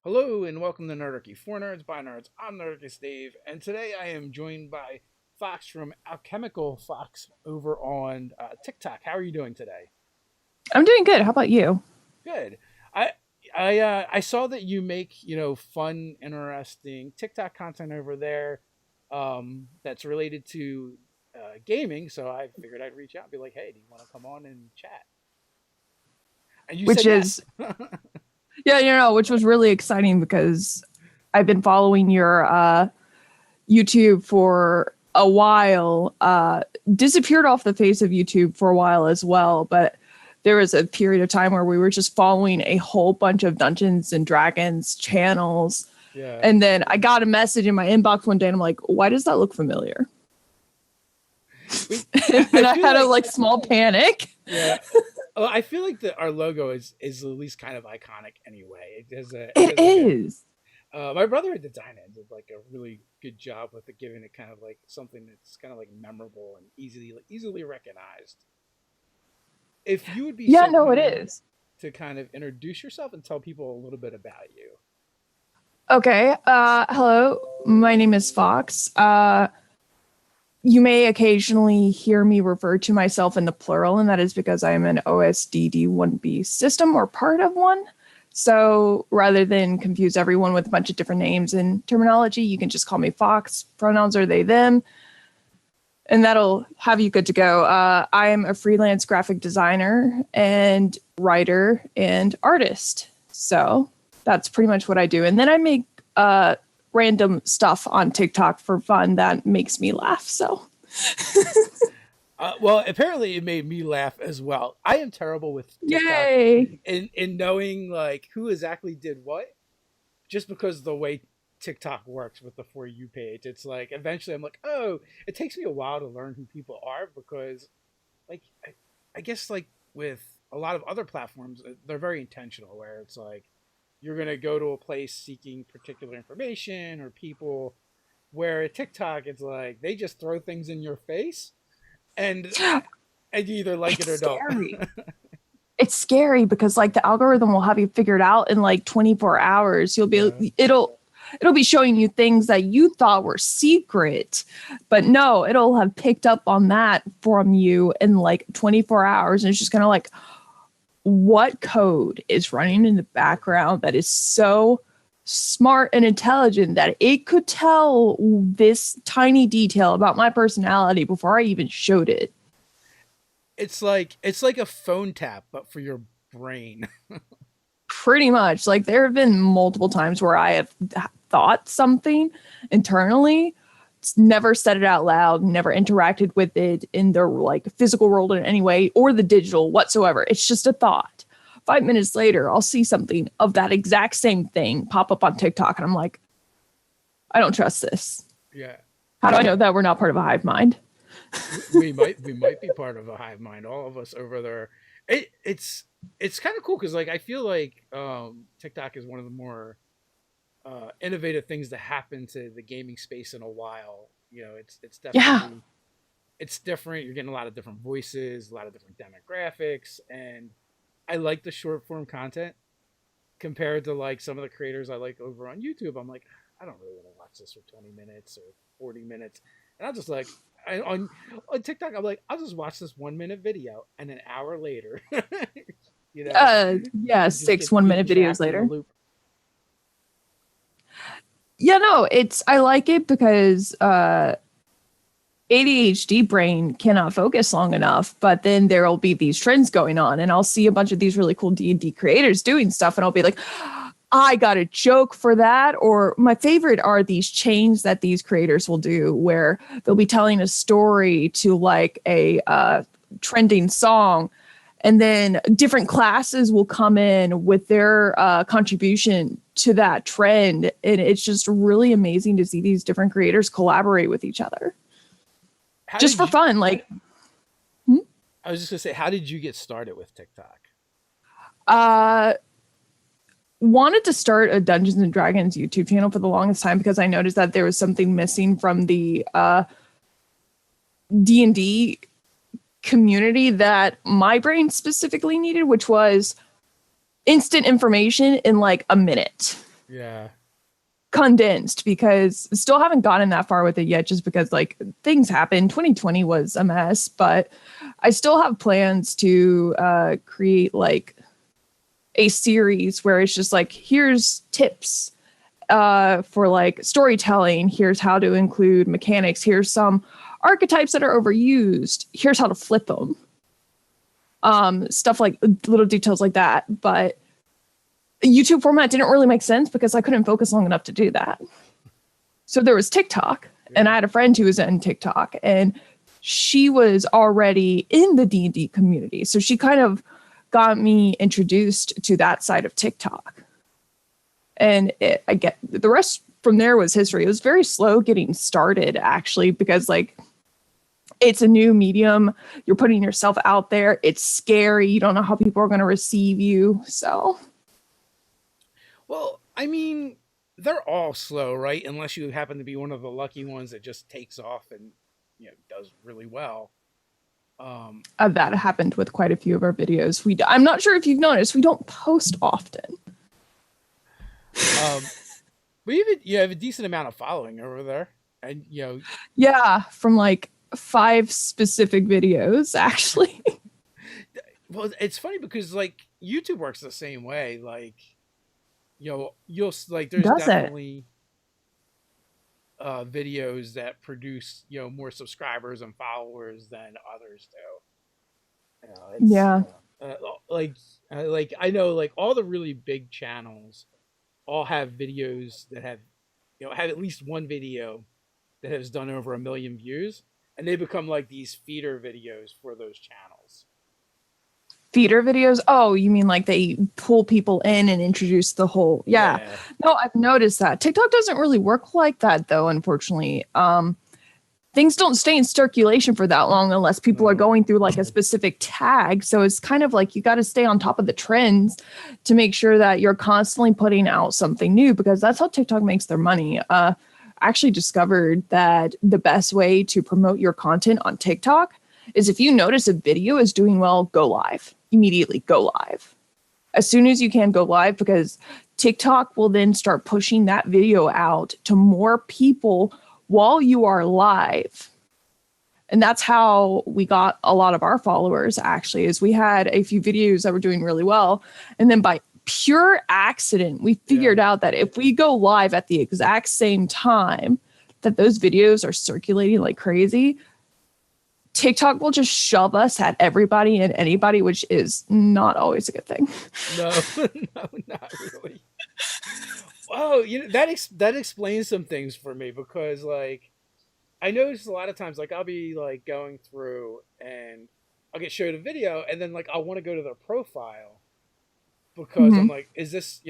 Hello and welcome to Nerdarchy. For nerds, by nerds, I'm Nerdarchy Dave, and today I am joined by Fox from Alchemicalfox over on TikTok. How are you doing today? I'm doing good. How about you? Good. I I saw that you make fun, interesting TikTok content over there, that's related to gaming. So I figured I'd reach out and be like, hey, do you want to come on and chat? And you said Which yes. is, yeah, which was really exciting because I've been following your YouTube for a while, disappeared off the face of YouTube for a while as well. But there was a period of time where we were just following a whole bunch of Dungeons and Dragons channels. Yeah. And then I got a message in my inbox one day and I'm like, why does that look familiar? We, And I feel had a like small panic. yeah. Well, I feel like our logo is at least kind of iconic anyway. It is. My brother had designed it and did like a really good job with it, giving it kind of like something that's kind of like memorable and easily recognized. If you would be Yeah, so no, it kind is. to kind of introduce yourself and tell people a little bit about you. Okay. Hello. My name is Fox. You may occasionally hear me refer to myself in the plural, and that is because I am an OSDD1B system or part of one. So rather than confuse everyone with a bunch of different names and terminology, you can just call me Fox. Pronouns are they, them, and that'll have you good to go. I am a freelance graphic designer and writer and artist. So that's pretty much what I do. And then I make random stuff on TikTok for fun that makes me laugh. So, Well, apparently it made me laugh as well. I am terrible with TikTok yay! in knowing like who exactly did what, just because the way TikTok works with the For You page. It's like eventually I'm like, oh, it takes me a while to learn who people are because, like, I guess like with a lot of other platforms, they're very intentional where it's like you're gonna go to a place seeking particular information or people. Where at TikTok, it's like they just throw things in your face, and and you either like it It's or don't. scary. It's scary because the algorithm will have you figured out in 24 hours. Yeah. It'll be showing you things that you thought were secret, but no, it'll have picked up on that from you in 24 hours, and it's just kind of like, what code is running in the background that is so smart and intelligent that it could tell this tiny detail about my personality before I even showed it? It's like a phone tap, but for your brain. Pretty much. There have been multiple times where I have thought something internally, never said it out loud, never interacted with it in the physical world in any way or the digital whatsoever. It's just a thought. 5 minutes later, I'll see something of that exact same thing pop up on TikTok, and I'm like, I don't trust this. Yeah. How do I know that we're not part of a hive mind? We might be part of a hive mind, all of us over there. It's kind of cool because like I feel like TikTok is one of the more innovative things to happen to the gaming space in a while. It's Yeah. definitely it's different. You're getting a lot of different voices, a lot of different demographics, and I like the short form content compared to like some of the creators I like over on YouTube. I'm like, I don't really want to watch this for 20 minutes or 40 minutes. And I'll just like, on TikTok, I'm like, I'll just watch this 1 minute video and an hour later, you know, Yeah, you just six get 1 minute videos trapped in the later. loop. Yeah, no, I like it because ADHD brain cannot focus long enough, but then there'll be these trends going on, and I'll see a bunch of these really cool D&D creators doing stuff, and I'll be like, I got a joke for that. Or my favorite are these chains that these creators will do where they'll be telling a story to a trending song, and then different classes will come in with their contribution to that trend, and it's just really amazing to see these different creators collaborate with each other How just did for you, fun. I was just gonna say, how did you get started with TikTok? Uh, Wanted to start a Dungeons and Dragons YouTube channel for the longest time because I noticed that there was something missing from the D&D community that my brain specifically needed, which was instant information in a minute. Yeah. condensed, because still haven't gotten that far with it yet, just because like things happen. 2020 was a mess, but I still have plans to create like a series where it's just like, here's tips for like storytelling, here's how to include mechanics, here's some archetypes that are overused, here's how to flip them, stuff like little details like that. But YouTube format didn't really make sense because I couldn't focus long enough to do that. So there was TikTok, and I had a friend who was in TikTok, and she was already in the D&D community. So she kind of got me introduced to that side of TikTok. And I get the rest from there was history. It was very slow getting started, actually, because like it's a new medium. You're putting yourself out there. It's scary. You don't know how people are going to receive you. So, Well, I mean, they're all slow, right? Unless you happen to be one of the lucky ones that just takes off and does really well. that happened with quite a few of our videos. I'm not sure if you've noticed, we don't post often. But you have a decent amount of following over there, and Yeah, from like 5 specific videos, actually. well, it's funny because like YouTube works the same way. Like, you'll like there's Does it? definitely videos that produce more subscribers and followers than others do. It's, Yeah. like I know like all the really big channels all have videos that have have at least one video that has done over 1 million views, and they become like these feeder videos for those channels. Feeder videos? Oh, you mean like they pull people in and introduce the whole... Yeah. No, I've noticed that. TikTok doesn't really work like that, though, unfortunately. Things don't stay in circulation for that long unless people are going through like a specific tag. So it's kind of like you got to stay on top of the trends to make sure that you're constantly putting out something new, because that's how TikTok makes their money. I actually discovered that the best way to promote your content on TikTok is if you notice a video is doing well, go live. Immediately go live. As soon as you can, go live, because TikTok will then start pushing that video out to more people while you are live. And that's how we got a lot of our followers, actually, is we had a few videos that were doing really well. And then by pure accident, we figured out that if we go live at the exact same time that those videos are circulating like crazy, TikTok will just shove us at everybody and anybody, which is not always a good thing. No, no, not really. Oh, that explains some things for me, because like I notice a lot of times like I'll be like going through and I'll get showed a video, and then like I want to go to their profile because I'm like, is this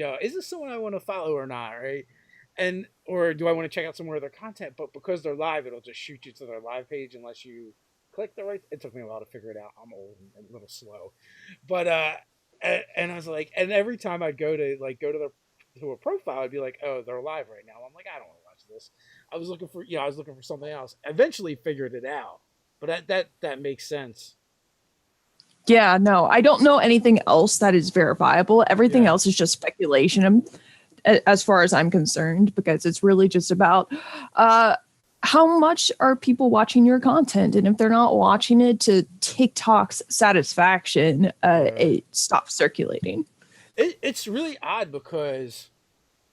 someone I want to follow or not, right? And or do I want to check out some more of their content? But because they're live, it'll just shoot you to their live page unless you click the right. It took me a while to figure it out. I'm old and a little slow, but and I was like, and every time I'd go to a profile, I'd be like, oh, they're live right now. I'm like, I don't want to watch this. I was looking for something else. Eventually figured it out, but that makes sense. Yeah, no, I don't know anything else that is verifiable. Everything else is just speculation, as far as I'm concerned, because it's really just about how much are people watching your content, and if they're not watching it to TikTok's satisfaction, it stops circulating. It's really odd because,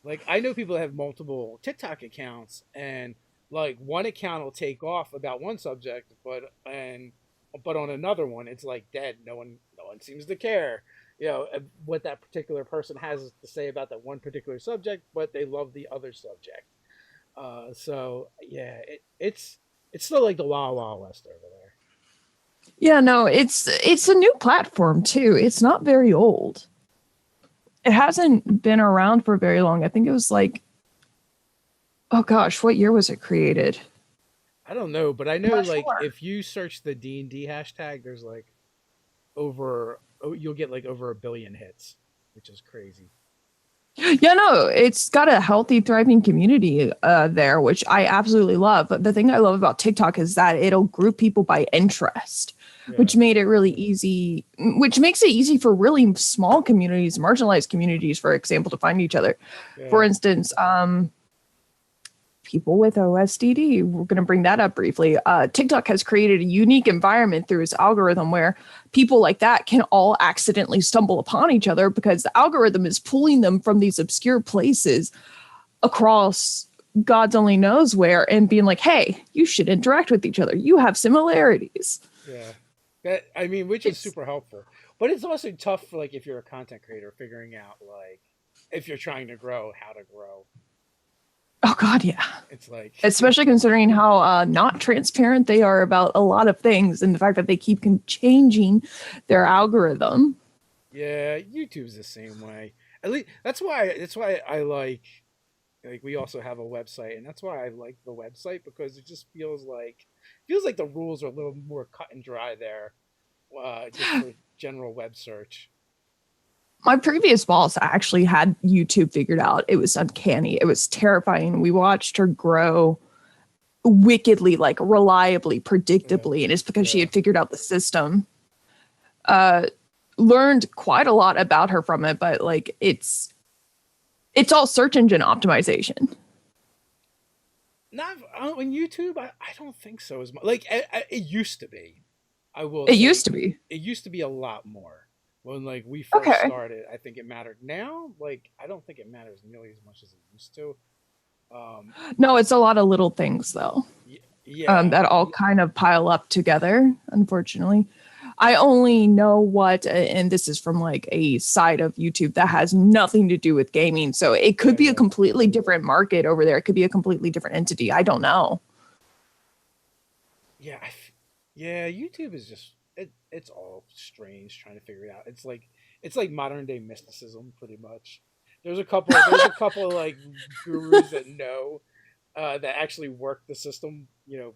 like, I know people that have multiple TikTok accounts, and like one account will take off about one subject, but on another one it's like dead. No one seems to care, what that particular person has to say about that one particular subject, but they love the other subject. So yeah, it's still like the Wild Wild West over there. Yeah, no, it's a new platform too. It's not very old. It hasn't been around for very long. I think it was like, oh gosh, what year was it created? I don't know, but I know like if you search the D&D hashtag, there's like you'll get like over 1 billion hits, which is crazy. Yeah, no, it's got a healthy, thriving community there, which I absolutely love. But the thing I love about TikTok is that it'll group people by interest, which made it really easy, which makes it easy for really small communities, marginalized communities, for example, to find each other. Yeah. For instance, people with OSDD, we're going to bring that up briefly. TikTok has created a unique environment through its algorithm where people like that can all accidentally stumble upon each other because the algorithm is pulling them from these obscure places across God's only knows where and being like, hey, you should interact with each other. You have similarities. Yeah. Which is super helpful. But it's also tough for like if you're a content creator figuring out like if you're trying to grow, how to grow. Oh God, yeah. It's like especially considering how not transparent they are about a lot of things and the fact that they keep changing their algorithm. Yeah, YouTube's the same way. At least that's why I like we also have a website, and that's why I like the website because it just feels like the rules are a little more cut and dry there, just for general web search. My previous boss actually had YouTube figured out. It was uncanny. It was terrifying. We watched her grow wickedly, like reliably, predictably, and it's because she had figured out the system. Learned quite a lot about her from it, but like it's all search engine optimization. Not on YouTube. I don't think so as much. Like it used to be. I will. It used to be. It used to be a lot more. When like we first started, I think it mattered. Now, like I don't think it matters nearly as much as it used to. No, it's a lot of little things though. That all kind of pile up together. Unfortunately, I only know what, and this is from like a side of YouTube that has nothing to do with gaming. So it could be a completely different market over there. It could be a completely different entity. I don't know. Yeah, YouTube is just. It's all strange trying to figure it out. It's like modern day mysticism, pretty much. There's a couple of like gurus that know that actually work the system,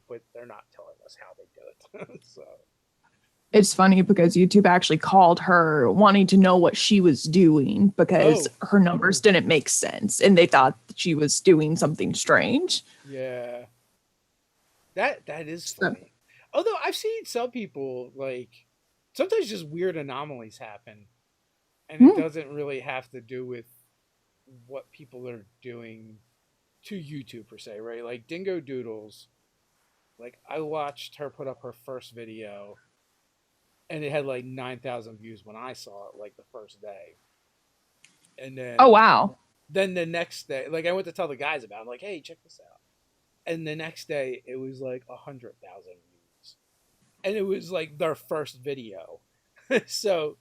but they're not telling us how they do it. So it's funny because YouTube actually called her wanting to know what she was doing because her numbers didn't make sense and they thought that she was doing something strange. Yeah, that is funny. Although I've seen some people like sometimes just weird anomalies happen, and it doesn't really have to do with what people are doing to YouTube per se, right? Like Dingo Doodles, like I watched her put up her first video, and it had like 9,000 views when I saw it, like the first day, and then then the next day, like I went to tell the guys about it. I'm like, hey, check this out, and the next day it was like 100,000 views, and it was like their first video. So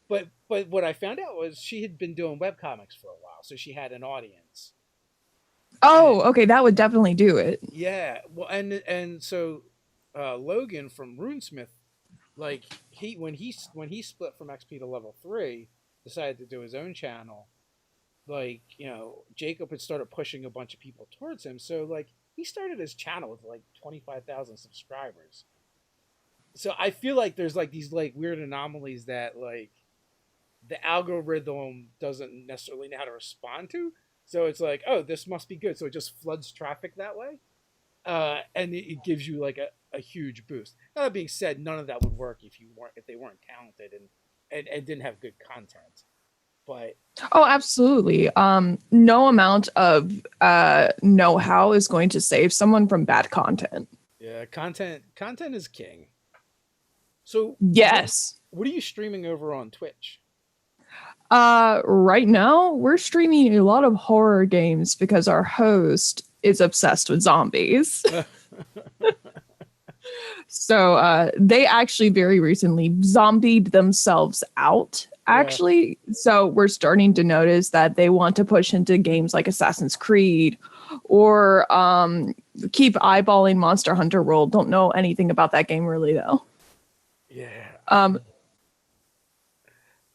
but what I found out was she had been doing webcomics for a while, so she had an audience. Okay, that would definitely do it. Yeah, well, and so Logan from Runesmith, like when he split from XP to level 3, decided to do his own channel. Like Jacob had started pushing a bunch of people towards him, so like he started his channel with like 25,000 subscribers. So I feel like there's like these like weird anomalies that like the algorithm doesn't necessarily know how to respond to. So it's like, oh, this must be good. So it just floods traffic that way. And it gives you like a huge boost. Now, that being said, none of that would work if they weren't talented and didn't have good content. But absolutely. No amount of know-how is going to save someone from bad content. Yeah, content is king. So yes. What are you streaming over on Twitch? Right now we're streaming a lot of horror games because our host is obsessed with zombies. So they actually very recently zombied themselves out, actually. Yeah. So we're starting to notice that they want to push into games like Assassin's Creed or keep eyeballing Monster Hunter World. Don't know anything about that game really though. Yeah.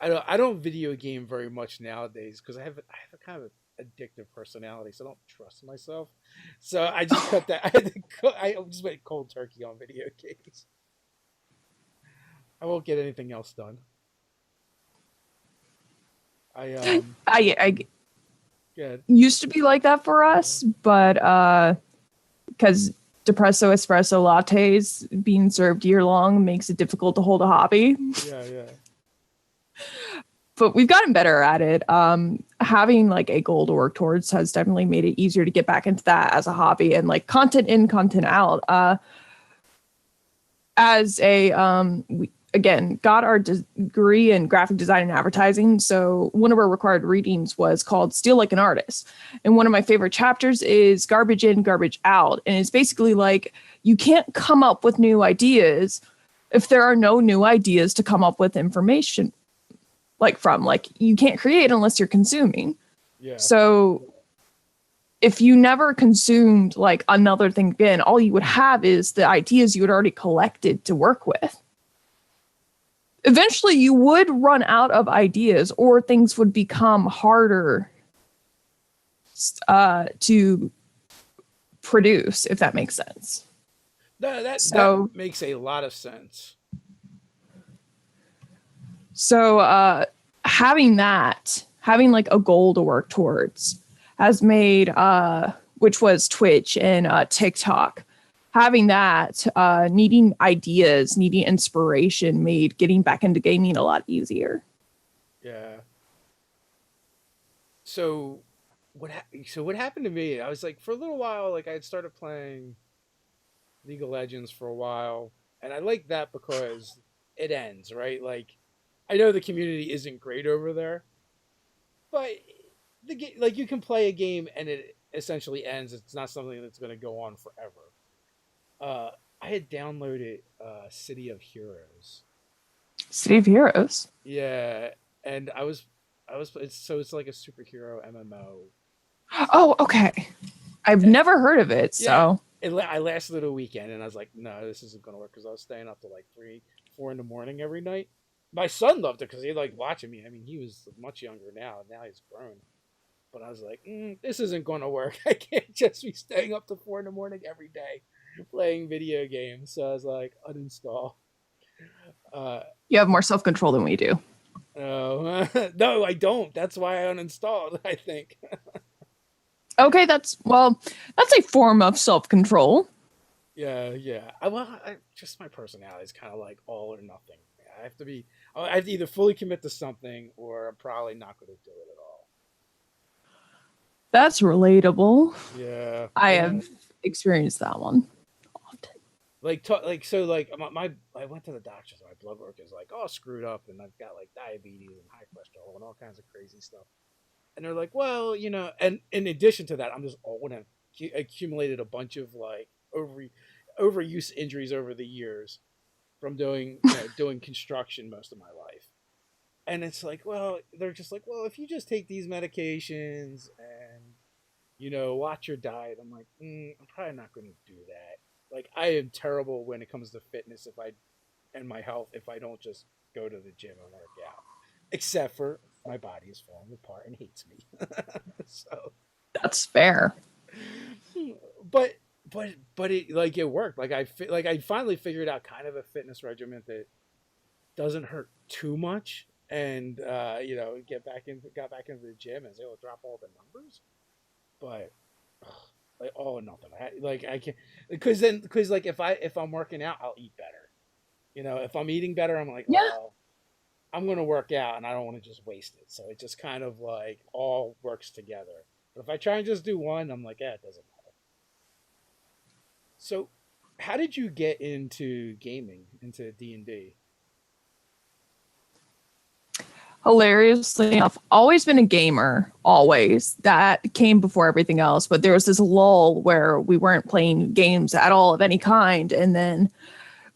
I don't video game very much nowadays because I have a kind of addictive personality, so I don't trust myself. So I just cut that. I just went cold turkey on video games. I won't get anything else done. I used to be like that for us, but because depresso espresso lattes being served year long makes it difficult to hold a hobby. Yeah. But we've gotten better at it. Having like a goal to work towards has definitely made it easier to get back into that as a hobby, and like content in, content out. We again got our degree in graphic design and advertising. So one of our required readings was called Steal Like an Artist. And one of my favorite chapters is Garbage In, Garbage Out. And it's basically like you can't come up with new ideas if there are no new ideas to come up with information from. Like you can't create unless you're consuming. Yeah. So if you never consumed like another thing again, all you would have is the ideas you had already collected to work with. Eventually you would run out of ideas, or things would become harder to produce, if that makes sense. That makes a lot of sense. So having like a goal to work towards has made, which was Twitch and TikTok, having that, needing ideas, needing inspiration made getting back into gaming a lot easier. Yeah. So what happened to me, I was like, for a little while, like I had started playing League of Legends for a while, and I like that because it ends, right? Like, I know the community isn't great over there, but like you can play a game and it essentially ends. It's not something that's going to go on forever. I had downloaded City of Heroes. City of Heroes? Yeah, and it's like a superhero MMO. Oh, okay. I've never heard of it, so. Yeah, I lasted a weekend, and I was like, no, this isn't going to work, because I was staying up to like 3, 4 in the morning every night. My son loved it because he liked watching me. I mean, he was much younger now. Now he's grown. But I was like, this isn't going to work. I can't just be staying up to 4 in the morning every day playing video games. So I was like, uninstall. You have more self-control than we do. Oh, no, I don't. That's why I uninstalled, I think. Okay, that's a form of self-control. Yeah. Just my personality is kind of like all or nothing. I have to either fully commit to something, or I'm probably not going to do it at all. That's relatable. Yeah. I have experienced that one often. I went to the doctor, so my blood work is like all screwed up, and I've got like diabetes and high cholesterol and all kinds of crazy stuff. And they're like, well, and in addition to that, I'm just old and accumulated a bunch of like overuse injuries over the years from doing construction most of my life. And it's like, well, they're just like, well, if you just take these medications and, watch your diet. I'm like, I'm probably not going to do that. Like, I am terrible when it comes to fitness and my health if I don't just go to the gym and work out. Except for my body is falling apart and hates me. So that's fair. But it worked. Like I finally figured out kind of a fitness regimen that doesn't hurt too much, and got back into the gym and was able to drop all the numbers. But like all or nothing. I can't, because if I'm working out, I'll eat better. If I'm eating better, I'm like, well, I'm going to work out and I don't want to just waste it. So it just kind of like all works together. But if I try and just do one, I'm like, it doesn't matter. So how did you get into gaming, into D&D? Hilariously enough, always been a gamer, always. That came before everything else. But there was this lull where we weren't playing games at all of any kind. And then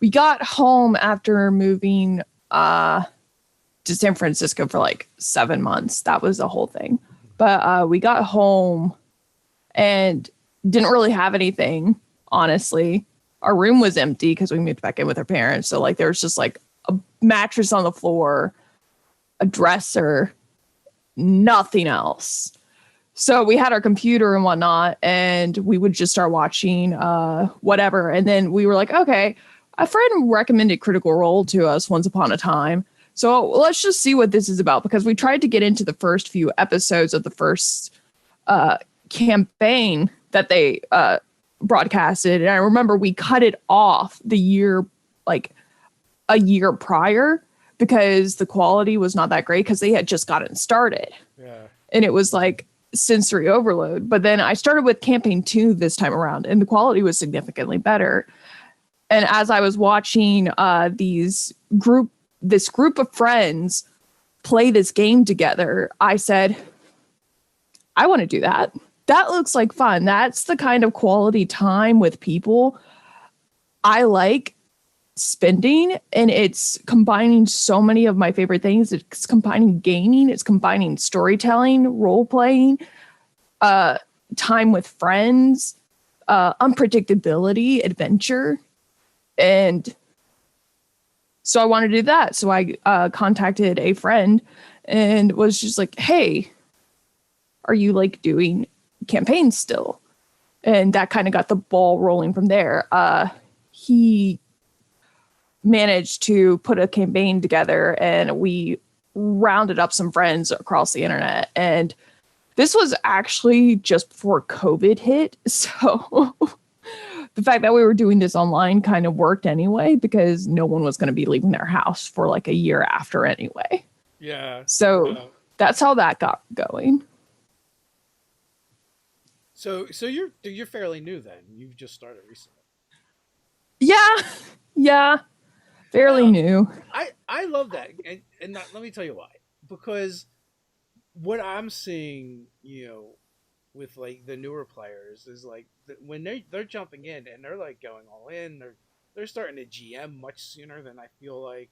we got home after moving to San Francisco for like 7 months. That was the whole thing. But we got home and didn't really have anything, honestly. Our room was empty because we moved back in with our parents. So like there was just like a mattress on the floor, a dresser, nothing else. So we had our computer and whatnot, and we would just start watching whatever. And then we were like, okay, a friend recommended Critical Role to us once upon a time. So let's just see what this is about, because we tried to get into the first few episodes of the first campaign that they broadcasted. And I remember we cut it off the year, like a year prior, because the quality was not that great because they had just gotten started. Yeah. And it was like sensory overload. But then I started with campaign 2 this time around, and the quality was significantly better. And as I was watching this group of friends play this game together, I said, I want to do that. That looks like fun. That's the kind of quality time with people I like spending, and it's combining so many of my favorite things. It's combining gaming, it's combining storytelling, role playing, time with friends, unpredictability, adventure. And so I wanted to do that. So I contacted a friend and was just like, hey, are you like doing campaigns still? And that kind of got the ball rolling from there. He managed to put a campaign together, and we rounded up some friends across the internet. And this was actually just before COVID hit. So the fact that we were doing this online kind of worked anyway, because no one was going to be leaving their house for like a year after anyway. Yeah. So that's how that got going. So you're fairly new then. You've just started recently. Yeah. Fairly new. I love that, and let me tell you why. Because what I'm seeing, with like the newer players is like when they're jumping in and they're like going all in, they're starting to GM much sooner than I feel like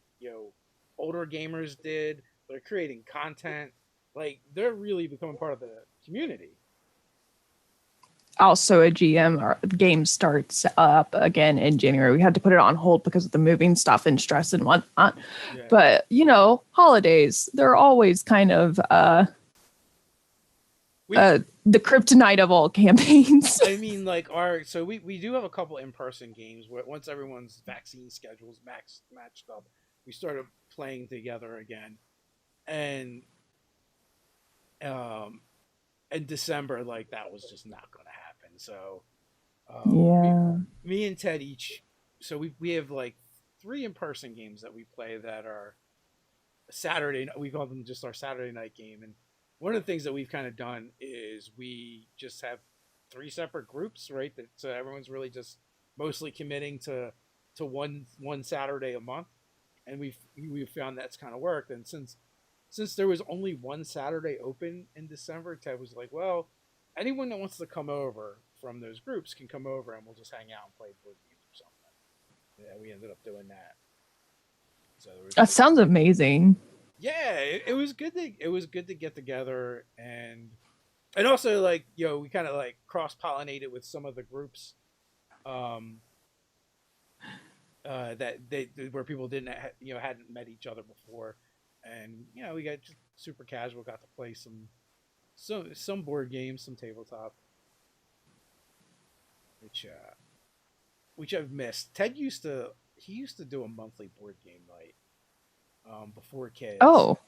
older gamers did. They're creating content, like they're really becoming part of the community. Also a GM, our game starts up again in January. We had to put it on hold because of the moving stuff and stress and whatnot. Yeah. But holidays, they're always kind of the kryptonite of all campaigns. I mean, like we do have a couple in-person games where once everyone's vaccine schedules matched up, we started playing together again, and in December, like that was just not going to happen. So me and Ted each, so we have like 3 in-person games that we play that are Saturday. We call them just our Saturday night game. And one of the things that we've kind of done is we just have 3 separate groups, right? So everyone's really just mostly committing to one Saturday a month, and we've found that's kind of worked. And since there was only one Saturday open in December, Ted was like, well, anyone that wants to come over from those groups can come over and we'll just hang out and play board games or something. Yeah, we ended up doing that. So that sounds amazing. Yeah, it was good to get together, and also like we kind of like cross pollinated with some of the groups that where people didn't hadn't met each other before, and we got just super casual, got to play some board games, some tabletop, which I've missed. Ted used to do a monthly board game night before kids. Oh,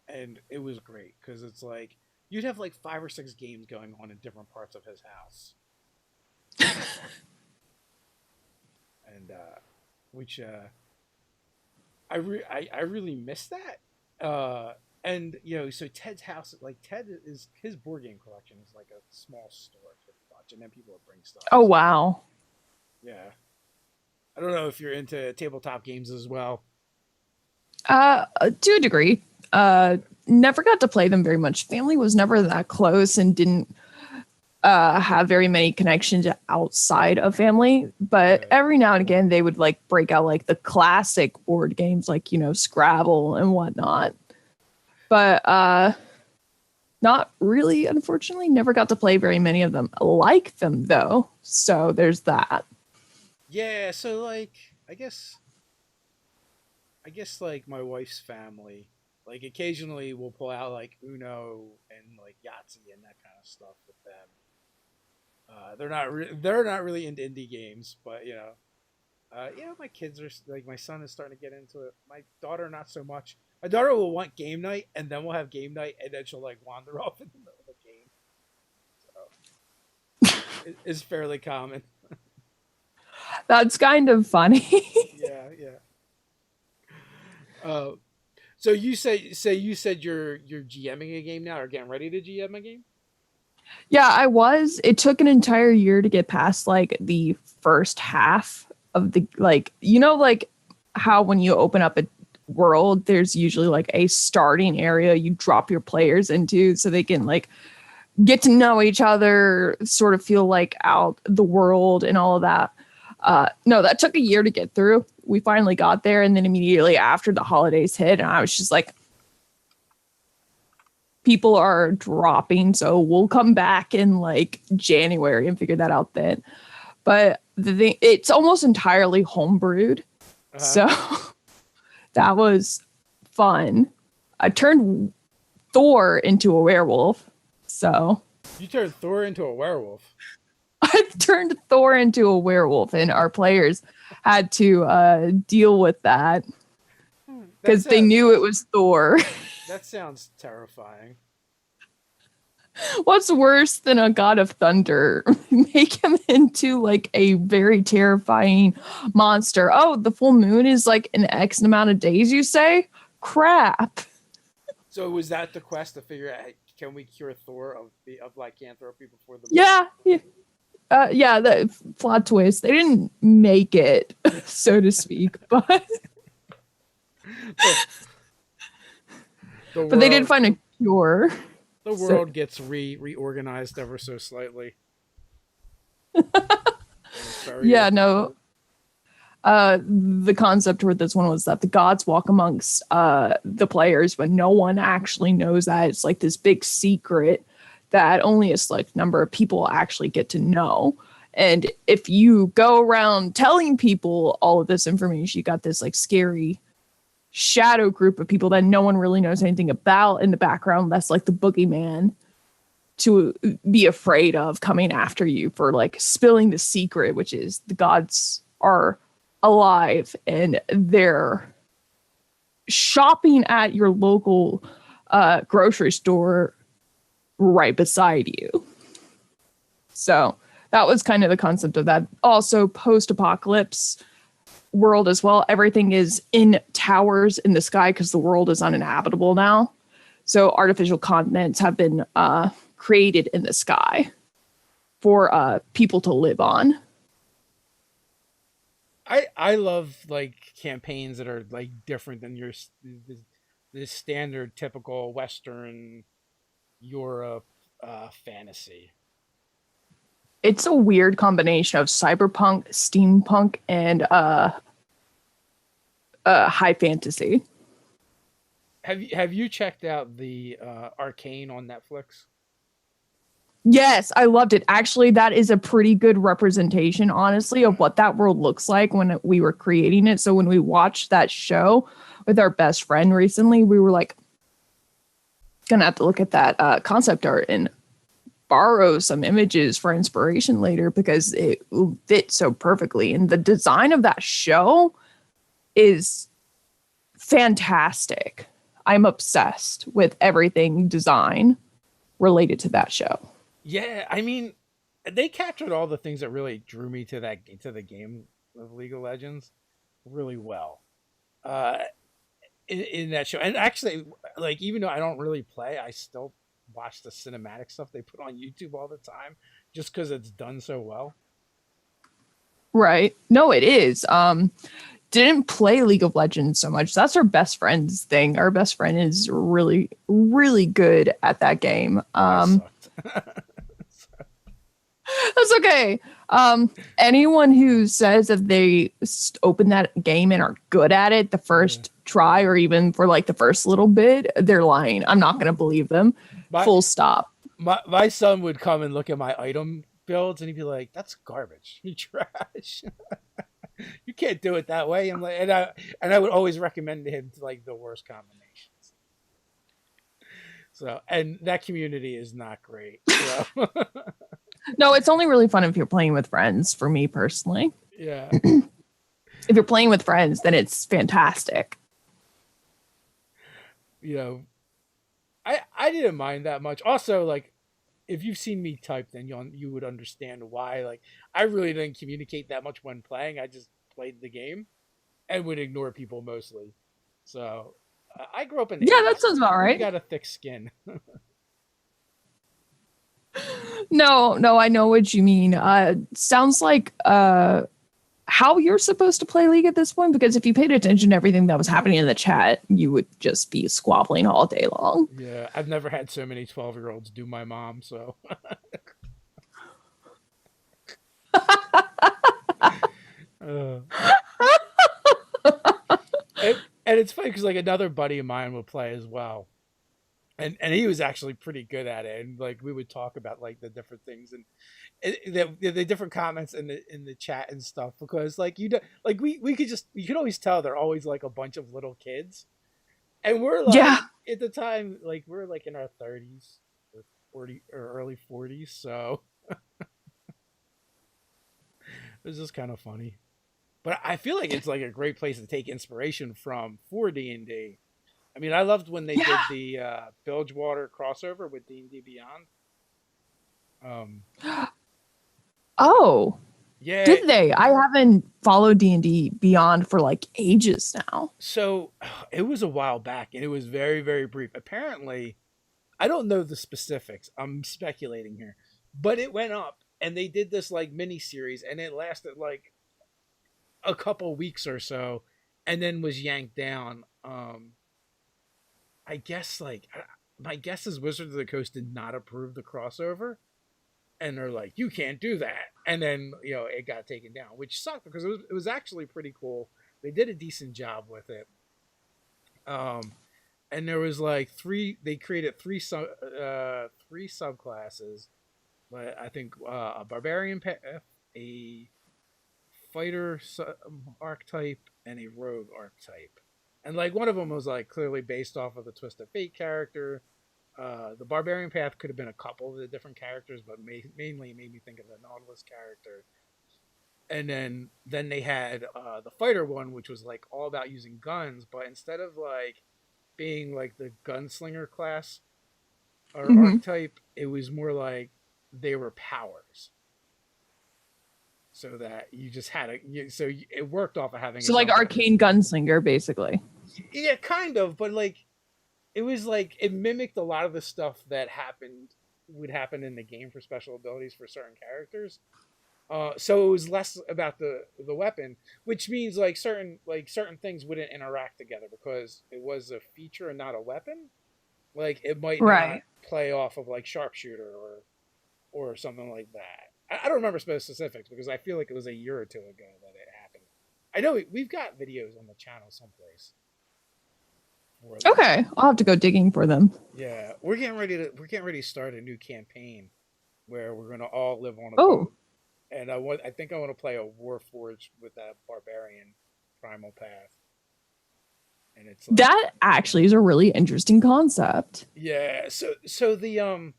and it was great because it's like you'd have like 5 or 6 games going on in different parts of his house, and which I really miss that. And so Ted's house, like his board game collection is like a small store pretty much, and then people would bring stuff. Oh wow. Yeah. I don't know if you're into tabletop games as well. To a degree. Never got to play them very much. Family was never that close and didn't have very many connections outside of family. But every now and again, they would like break out like the classic board games, like Scrabble and whatnot. But not really, unfortunately. Never got to play very many of them. I like them though, so there's that. Yeah, so like I guess like my wife's family, like occasionally we'll pull out like Uno and like Yahtzee and that kind of stuff with them. They're not really into indie games, but my kids are like, my son is starting to get into it. My daughter not so much. My daughter will want game night, and then we'll have game night, and then she'll like wander off in the middle of the game. is fairly common. That's kind of funny. Yeah, yeah. Uh, so you said you're GMing a game now, or getting ready to GM a game. Yeah, I was. It took an entire year to get past like the first half of the like like how when you open up a world, there's usually like a starting area you drop your players into so they can like get to know each other, sort of feel like out the world and all of that. No, that took a year to get through. We finally got there, and then immediately after the holidays hit, and I was just like, people are dropping, so we'll come back in like January and figure that out then. But the thing, it's almost entirely homebrewed, so that was fun. I turned Thor into a werewolf, so You turned Thor into a werewolf. I turned Thor into a werewolf, and our players had to deal with that because they knew it was Thor. That sounds terrifying. What's worse than a god of thunder? Make him into like a very terrifying monster. Oh, the full moon is like in X amount of days, you say? Crap. So was that the quest to figure out, can we cure Thor of lycanthropy before the Yeah. Yeah, the plot twist. They didn't make it, so to speak, but but they did find a cure. The world gets reorganized ever so slightly. Yeah, no. The concept with this one was that the gods walk amongst the players, but no one actually knows that. It's like this big secret that only a select number of people actually get to know. And if you go around telling people all of this information, you got this like scary shadow group of people that no one really knows anything about in the background. That's like the boogeyman to be afraid of coming after you for like spilling the secret, which is the gods are alive and they're shopping at your local grocery store right beside you. So that was kind of the concept of that. Also, post-apocalypse world as well. Everything is in towers in the sky because the world is uninhabitable now. So artificial continents have been created in the sky for people to live on. I love like campaigns that are like different than your the standard typical Western Europe fantasy. It's a weird combination of cyberpunk, steampunk, and high fantasy. Have you checked out the Arcane on Netflix? Yes, I loved it. Actually, that is a pretty good representation, honestly, of what that world looks like when we were creating it. So when we watched that show with our best friend recently, we were like, gonna have to look at that concept art and borrow some images for inspiration later because it fits so perfectly. And the design of that show is fantastic. I'm obsessed with everything design related to that show. Yeah, I mean, they captured all the things that really drew me to the game of League of Legends really well. In that show, and actually, like even though I don't really play, I still watch the cinematic stuff they put on YouTube all the time, just because it's done so well. Right? No, it is. Didn't play League of Legends so much. That's our best friend's thing. Our best friend is really, really good at that game. That's okay. Anyone who says that they open that game and are good at it the first try or even for like the first little bit, they're lying. I'm not going to believe them. Full stop. My son would come and look at my item builds and he'd be like, "That's garbage. You trash. You can't do it that way." And I would always recommend to him like the worst combinations. So, and that community is not great. So. No, it's only really fun if you're playing with friends, for me personally. Yeah. If you're playing with friends, then it's fantastic. You know, I didn't mind that much. Also, like, if you've seen me type, then you would understand why. Like, I really didn't communicate that much when playing. I just played the game and would ignore people mostly. So I grew up in the Yeah, that 80s. sounds about We've right. got a thick skin. No, I know what you mean. Sounds like how you're supposed to play League at this point, because if you paid attention to everything that was happening in the chat, you would just be squabbling all day long. Yeah, I've never had so many 12-year-olds do my mom, so. uh, and it's funny because like another buddy of mine would play as well, and he was actually pretty good at it, and like we would talk about like the different things and the different comments in the chat and stuff, because like like we could just, you could always tell they're always like a bunch of little kids, and we're like, Yeah. at the time, like we're like in our 30s or 40 or early 40s, so it was just kind of funny. But I feel like it's like a great place to take inspiration from for D&D. I mean, I loved when they did the Bilgewater crossover with D&D Beyond. Oh, Yeah. did they? I haven't followed D&D Beyond for like ages now. So it was a while back, and it was very, very brief. Apparently, I don't know the specifics. I'm speculating here, but it went up, and they did this like mini series, and it lasted like a couple weeks or so, and then was yanked down. I guess like my guess is Wizards of the Coast did not approve the crossover, and they're like, you can't do that, and then it got taken down, which sucked because it was actually pretty cool. They did a decent job with it. And there was like they created three subclasses, but I think a Barbarian Path, a fighter archetype, and a rogue archetype. And like one of them was like clearly based off of the Twist of Fate character. The Barbarian Path could have been a couple of the different characters, but mainly it made me think of the Nautilus character. And then they had the fighter one, which was like all about using guns, but instead of like being like the gunslinger class or archetype, it was more like they were powers. So that you just had it worked off of having. So like Arcane Gunslinger, basically. Yeah, kind of, but like it was like it mimicked a lot of the stuff that would happen in the game for special abilities for certain characters. So it was less about the weapon, which means like certain things wouldn't interact together because it was a feature and not a weapon. Like it might not play off of like sharpshooter or something like that. I don't remember specifics because I feel like it was a year or two ago that it happened. I know we've got videos on the channel someplace. Okay, I'll have to go digging for them. Yeah, we're getting ready to start a new campaign where we're gonna all live on a boat. And I think I want to play a Warforged with that Barbarian Primal Path. And it's like, that actually is a really interesting concept. Yeah, so the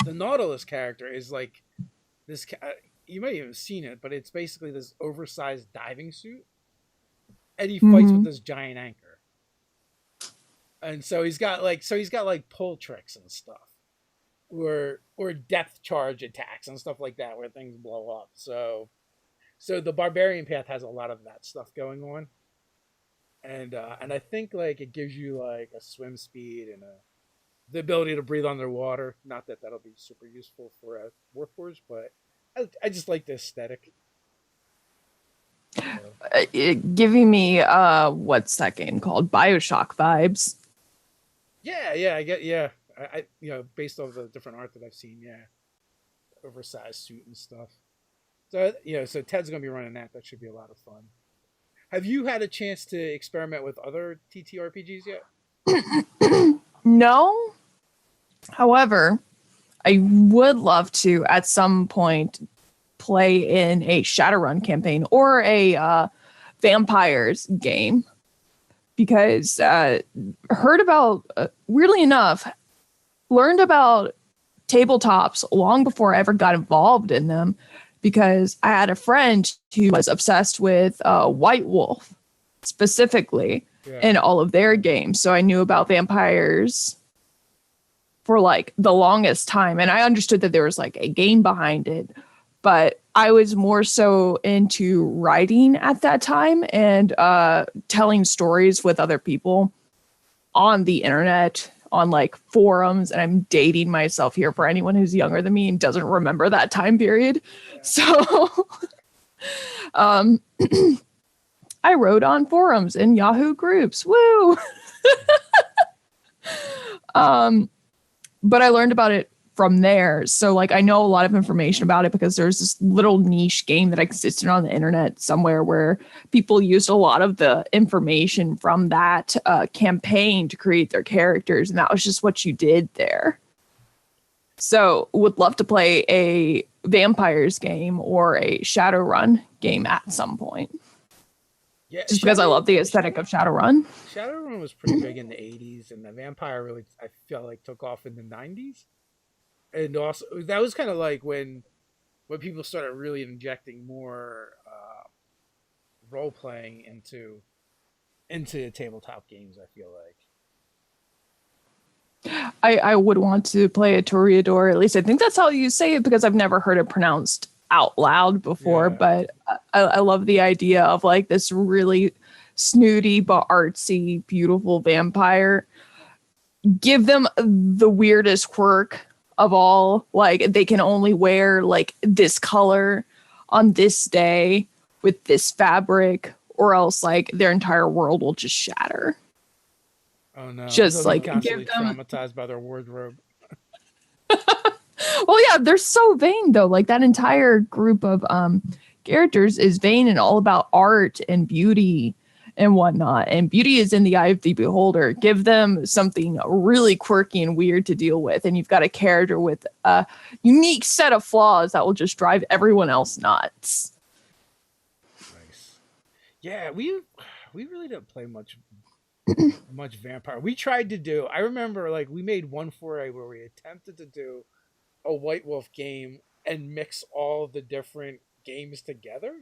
Nautilus character is like this. You might have seen it, but it's basically this oversized diving suit, and he fights with this giant anchor. And so he's got like pull tricks and stuff. Or depth charge attacks and stuff like that where things blow up. So the Barbarian Path has a lot of that stuff going on, and I think like it gives you like a swim speed and the ability to breathe underwater. Not that that'll be super useful for a Warforged, but I just like the aesthetic. Giving me what's that game called? BioShock vibes. Yeah, I get I based off the different art that I've seen, oversized suit and stuff. So so Ted's gonna be running that. That should be a lot of fun. Have you had a chance to experiment with other TTRPGs yet? No. However, I would love to at some point play in a Shadowrun campaign or a vampires game, because heard about weirdly enough. Learned about tabletops long before I ever got involved in them, because I had a friend who was obsessed with White Wolf specifically in all of their games. So I knew about vampires for like the longest time. And I understood that there was like a game behind it, but I was more so into writing at that time and telling stories with other people on the internet, on like forums. And I'm dating myself here for anyone who's younger than me and doesn't remember that time period. Yeah. So I wrote on forums in Yahoo groups. Woo! But I learned about it from there. So like I know a lot of information about it because there's this little niche game that existed on the internet somewhere where people used a lot of the information from that campaign to create their characters. And that was just what you did there. So would love to play a vampires game or a Shadowrun game at some point. Yeah, just because I love the aesthetic of Shadowrun. Shadowrun was pretty big in the 80s, and the vampire really, I feel like, took off in the 90s. And also, that was kind of like when people started really injecting more role playing into tabletop games. I feel like I would want to play a Toreador. At least I think that's how you say it because I've never heard it pronounced out loud before. Yeah. But I love the idea of like this really snooty but artsy, beautiful vampire. Give them the weirdest quirk of all. Like they can only wear like this color on this day with this fabric, or else like their entire world will just shatter. Oh no! Just like constantly traumatized by their wardrobe. Well, yeah, they're so vain though. Like that entire group of characters is vain and all about art and beauty and whatnot. And beauty is in the eye of the beholder. Give them something really quirky and weird to deal with, and you've got a character with a unique set of flaws that will just drive everyone else nuts. Nice. Yeah, we really didn't play much vampire. We tried to do. I remember like we made one foray where we attempted to do a White Wolf game and mix all the different games together.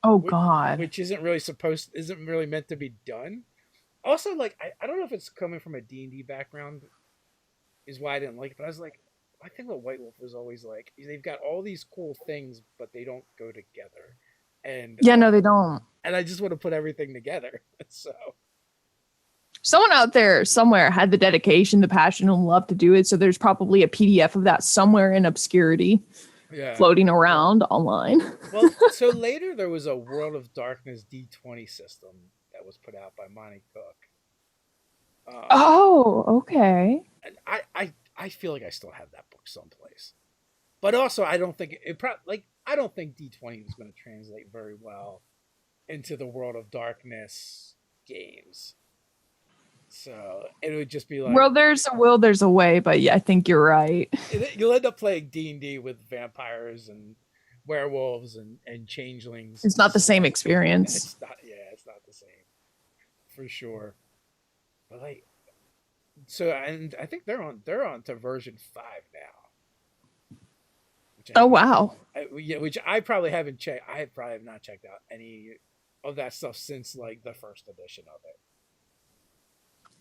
Oh God! Which isn't really meant to be done. Also, like I don't know if it's coming from a D&D background, is why I didn't like it. But I was like, I think what White Wolf was always like, they've got all these cool things, but they don't go together. And yeah, no, they don't. And I just want to put everything together. So. Someone out there somewhere had the dedication, the passion, and love to do it. So there's probably a PDF of that somewhere in obscurity, floating around online. Well, so later there was a World of Darkness D20 system that was put out by Monty Cook. Okay. And I feel like I still have that book someplace, but also I don't think I don't think D20 is going to translate very well into the World of Darkness games. So it would just be like, well, there's a will, there's a way, but yeah, I think you're right. You'll end up playing D&D with vampires and werewolves and changelings. It's not the same experience. It's not the same for sure. But like, so and I think they're on to version 5 now. Wow. Which I probably haven't checked. I probably have not checked out any of that stuff since like the first edition of it.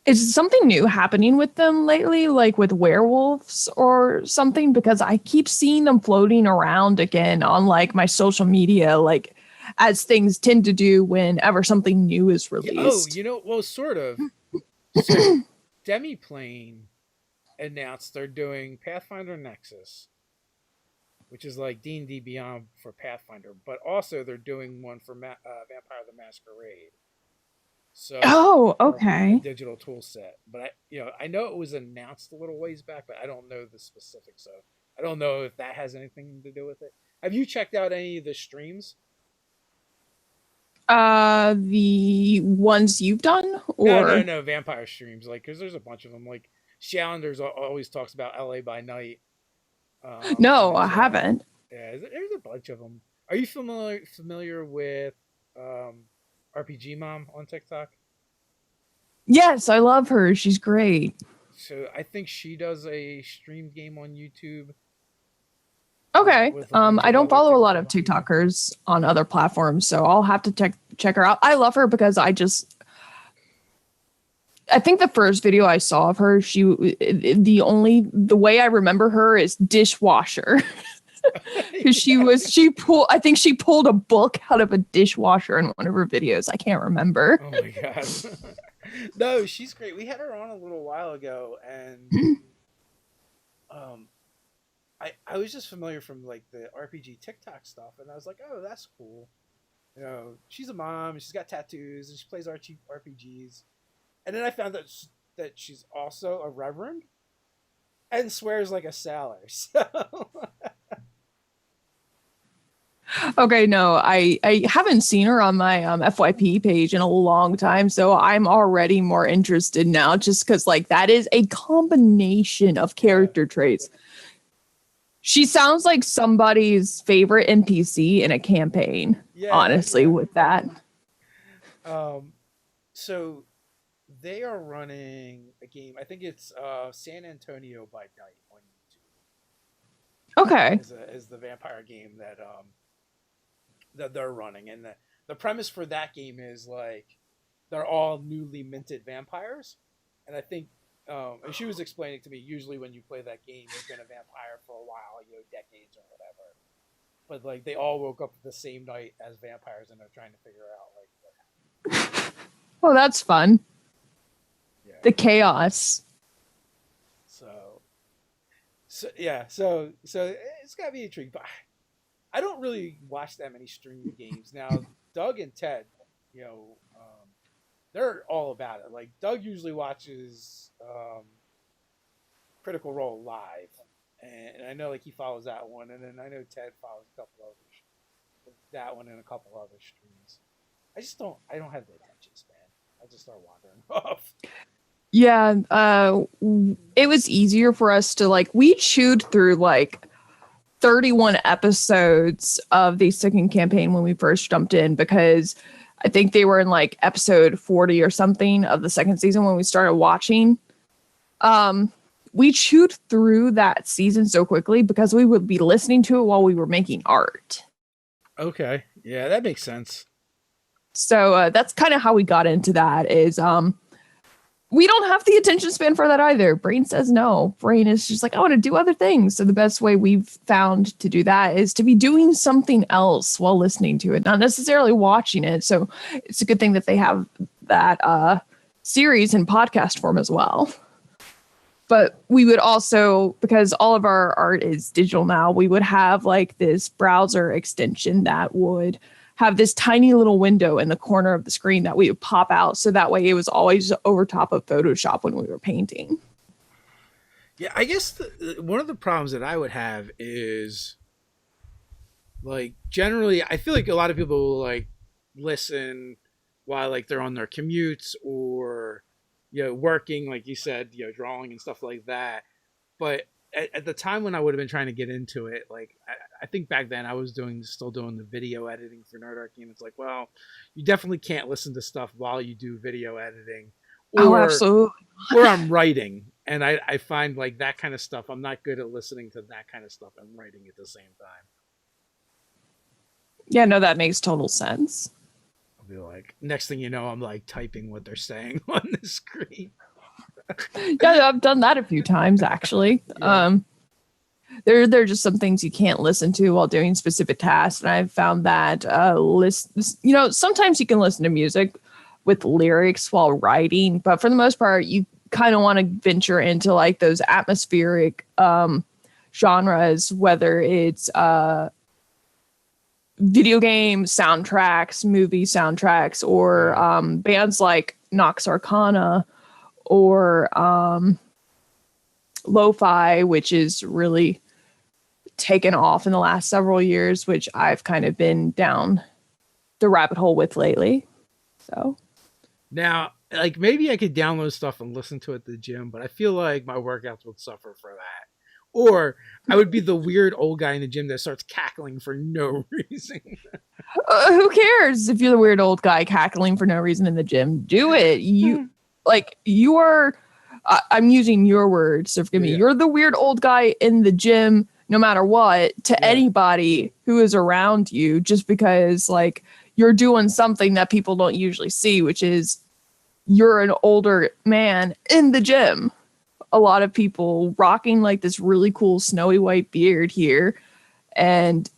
Is something new happening with them lately, like with werewolves or something? Because I keep seeing them floating around again on like my social media, like as things tend to do whenever something new is released. Well, sort of. So Demiplane announced they're doing Pathfinder Nexus, which is like D&D Beyond for Pathfinder, but also they're doing one for Vampire the Masquerade. So, okay. Digital tool set, but I know it was announced a little ways back, but I don't know the specifics. So I don't know if that has anything to do with it. Have you checked out any of the streams? The ones you've done, or no, vampire streams. Like, because there's a bunch of them. Like Shallanders always talks about LA by Night. No, I haven't. Yeah, there's a bunch of them. Are you familiar with RPG Mom on TikTok? Yes, I love her. She's great. So I think she does a streamed game on YouTube. Okay. I don't follow a lot of TikTokers on other platforms, so I'll have to check her out. I love her because I think the first video I saw of her, the way I remember her is dishwasher. Because she pulled a book out of a dishwasher in one of her videos. I can't remember. Oh my god. No, she's great. We had her on a little while ago, and I was just familiar from like the RPG TikTok stuff, and I was like, oh, that's cool. You know, she's a mom, and she's got tattoos, and she plays RPGs. And then I found that she's also a reverend and swears like a sailor. So Okay, no, I haven't seen her on my FYP page in a long time, so I'm already more interested now, just because like that is a combination of character traits. She sounds like somebody's favorite NPC in a campaign. Honestly, with that. So they are running a game. I think it's San Antonio by Night on YouTube. Okay. Is the vampire game that they're running, and the premise for that game is like they're all newly minted vampires, and I think and she was explaining to me, usually when you play that game, you've been a vampire for a while, you know, decades or whatever, but like they all woke up the same night as vampires, and they're trying to figure out like what happened. Well, that's fun. Yeah. The chaos. So it's gotta be intriguing, but I don't really watch that many streaming games now. Doug and Ted, you know, they're all about it. Like Doug usually watches Critical Role live, and I know like he follows that one, and then I know Ted follows a couple others, that one and a couple other streams. I don't have the attention span. I just start wandering off. Yeah, it was easier for us to like, we chewed through like 31 episodes of the second campaign when we first jumped in, because I think they were in like episode 40 or something of the second season when we started watching. We chewed through that season so quickly because we would be listening to it while we were making art. Okay. Yeah, that makes sense. So that's kind of how we got into that is we don't have the attention span for that either. Brain says no. Brain is just like, I want to do other things. So the best way we've found to do that is to be doing something else while listening to it, not necessarily watching it. So it's a good thing that they have that series in podcast form as well. But we would also, because all of our art is digital now, we would have like this browser extension that would have this tiny little window in the corner of the screen that we would pop out. So that way it was always over top of Photoshop when we were painting. Yeah, I guess one of the problems that I would have is like generally I feel like a lot of people will like listen while like they're on their commutes or, you know, working, like you said, you know, drawing and stuff like that. But at the time when I would have been trying to get into it, like I think back then I was still doing the video editing for Nerd Arcane. It's like, well, you definitely can't listen to stuff while you do video editing. Or, absolutely. Or I'm writing, and I find like that kind of stuff, I'm not good at listening to that kind of stuff and writing at the same time. Yeah, no, that makes total sense. I'll be like, next thing you know, I'm like typing what they're saying on the screen. Yeah, I've done that a few times actually. Yeah. There are just some things you can't listen to while doing specific tasks, and I've found that sometimes you can listen to music with lyrics while writing, but for the most part, you kind of want to venture into like those atmospheric genres, whether it's video game soundtracks, movie soundtracks, or bands like Nox Arcana, or lo-fi, which is really taken off in the last several years, which I've kind of been down the rabbit hole with lately. So now, like, maybe I could download stuff and listen to it at the gym, but I feel like my workouts would suffer for that. Or I would be the weird old guy in the gym that starts cackling for no reason. Who cares if you're the weird old guy cackling for no reason in the gym? Do it. You are, I'm using your words, so forgive me. Yeah. You're the weird old guy in the gym, no matter what, to anybody who is around you, just because like you're doing something that people don't usually see, which is you're an older man in the gym. A lot of people rocking like this really cool snowy white beard here, and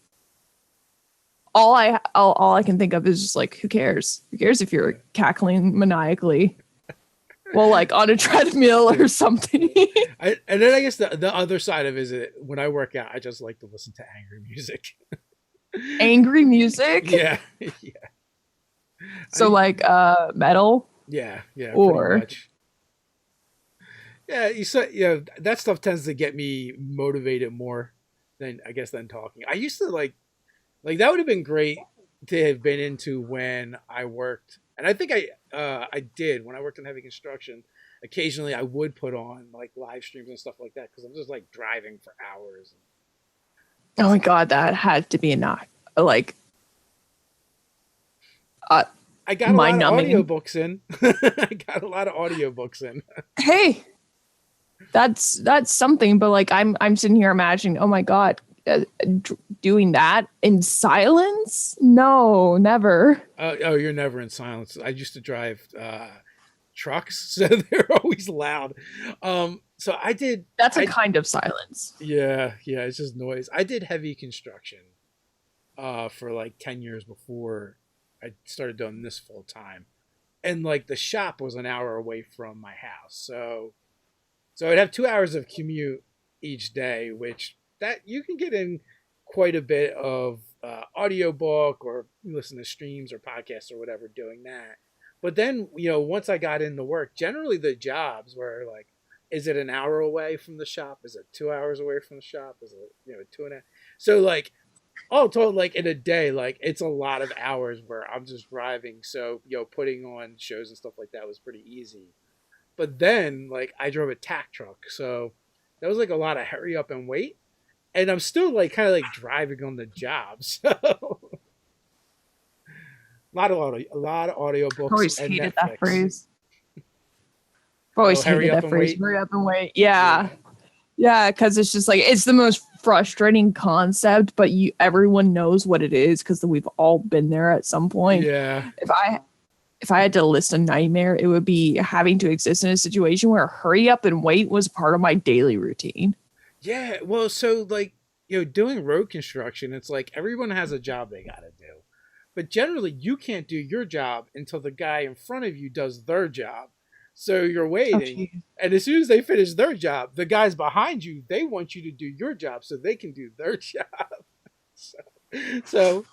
all I can think of is just like, who cares? Who cares if you're cackling maniacally? Well, like on a treadmill or something. And then I guess the other side of it is when I work out, I just like to listen to angry music. Angry music? Yeah. Yeah. So like metal? Yeah, or pretty much. Yeah, that stuff tends to get me motivated more than talking. I used to like that would have been great to have been into when I worked, and I think I did when I worked in heavy construction. Occasionally, I would put on like live streams and stuff like that because I'm just like driving for hours. Oh my god, that had to be enough. Like, I got a lot of audiobooks in. I got a lot of audiobooks in. Hey, that's something. But like, I'm sitting here imagining, oh my god, doing that in silence? No, never. Oh, you're never in silence. I used to drive trucks, so they're always loud. So I did. That's a kind of silence. Yeah, it's just noise. I did heavy construction for like 10 years before I started doing this full time, and like the shop was an hour away from my house, so I'd have 2 hours of commute each day, which that you can get in quite a bit of audiobook or listen to streams or podcasts or whatever doing that. But then, once I got into work, generally the jobs were like, is it an hour away from the shop? Is it 2 hours away from the shop? Is it 2.5? So like, all told, like in a day, like it's a lot of hours where I'm just driving. So, putting on shows and stuff like that was pretty easy. But then like I drove a tack truck. So that was like a lot of hurry up and wait. And I'm still like kind of like driving on the job. So a lot of audiobooks. I always and hated Netflix. that phrase. I've always hated that phrase. Hurry up and wait. Yeah. Yeah, because it's just like, it's the most frustrating concept, but everyone knows what it is because we've all been there at some point. Yeah. If I had to list a nightmare, it would be having to exist in a situation where hurry up and wait was part of my daily routine. Yeah, well, so like, doing road construction, it's like everyone has a job they got to do. But generally, you can't do your job until the guy in front of you does their job. So you're waiting, and as soon as they finish their job, the guys behind you, they want you to do your job so they can do their job. So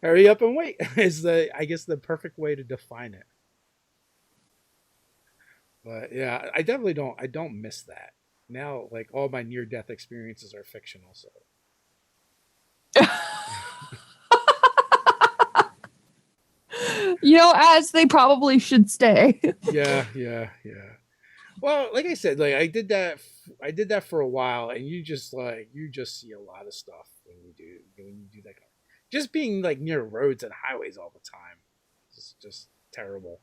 hurry up and wait is the perfect way to define it. But yeah, I don't miss that. Now, like all my near-death experiences are fictional, so. As they probably should stay. Yeah. Well, like I said, like I did that for a while, and you just see a lot of stuff when you do that. Just being like near roads and highways all the time is just terrible.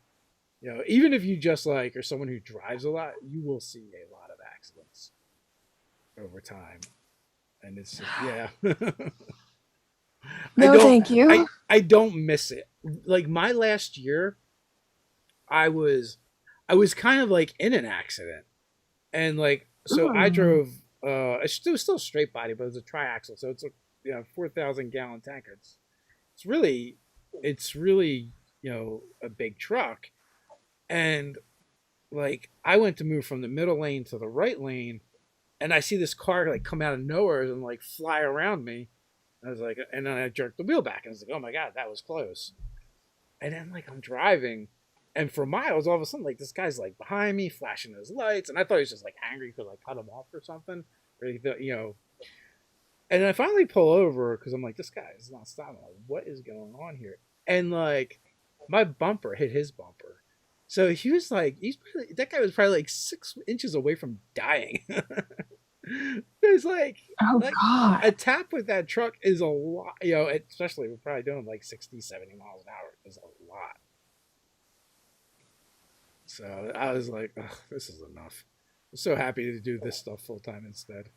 Even if you just like are someone who drives a lot, you will see a lot of accidents over time, and it's just, yeah. No, thank you. I don't miss it. Like my last year, I was kind of like in an accident, and like so I drove. It was still a straight body, but it was a triaxle, so it's a 4,000 gallon tanker. It's really a big truck, and like I went to move from the middle lane to the right lane, and I see this car like come out of nowhere and like fly around me. I was like, and then I jerked the wheel back, and I was like, oh my god, that was close. And then like I'm driving, and for miles, all of a sudden like this guy's like behind me, flashing his lights, and I thought he was just like angry because I cut him off or something, or And I finally pull over because I'm like, this guy is not stopping. Like, what is going on here? And like, my bumper hit his bumper, so he was like, that guy was probably like 6 inches away from dying. It's like, God. A tap with that truck is a lot, especially we're probably doing like 60, 70 miles an hour is a lot. So I was like, oh, this is enough. I'm so happy to do this stuff full time instead.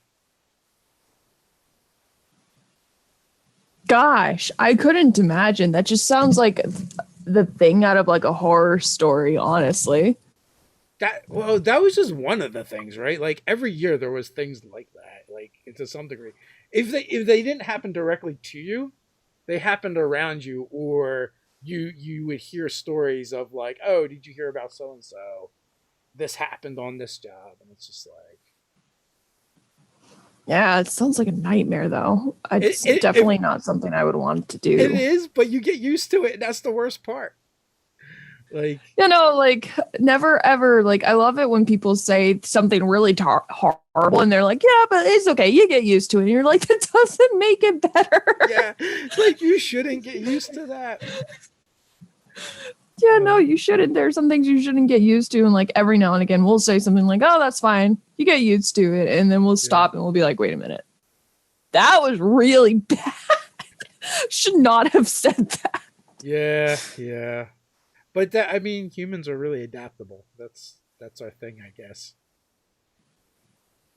Gosh, I couldn't imagine. That just sounds like the thing out of like a horror story, honestly. that was just one of the things, right? Like every year there was things like that, like to some degree. If they didn't happen directly to you, they happened around you, or you would hear stories of like, oh, did you hear about so and so? This happened on this job, and it's just like Yeah, it sounds like a nightmare, though. it. It's definitely not something I would want to It do. is, but you get used to it, and that's the worst part. Like, Like never ever. Like I love it when people say something really horrible, and they're like, "Yeah, but it's okay. You get used to it." And you're like, "That doesn't make it better." yeah, like you shouldn't get used to that. Yeah, no, you shouldn't. There's some things you shouldn't get used to, and like every now and again, we'll say something like, "Oh, that's fine. You get used to it," and then we'll stop and we'll be like, "Wait a minute, that was really bad. Should not have said that." Yeah. But that, I mean, humans are really adaptable. That's our thing, I guess.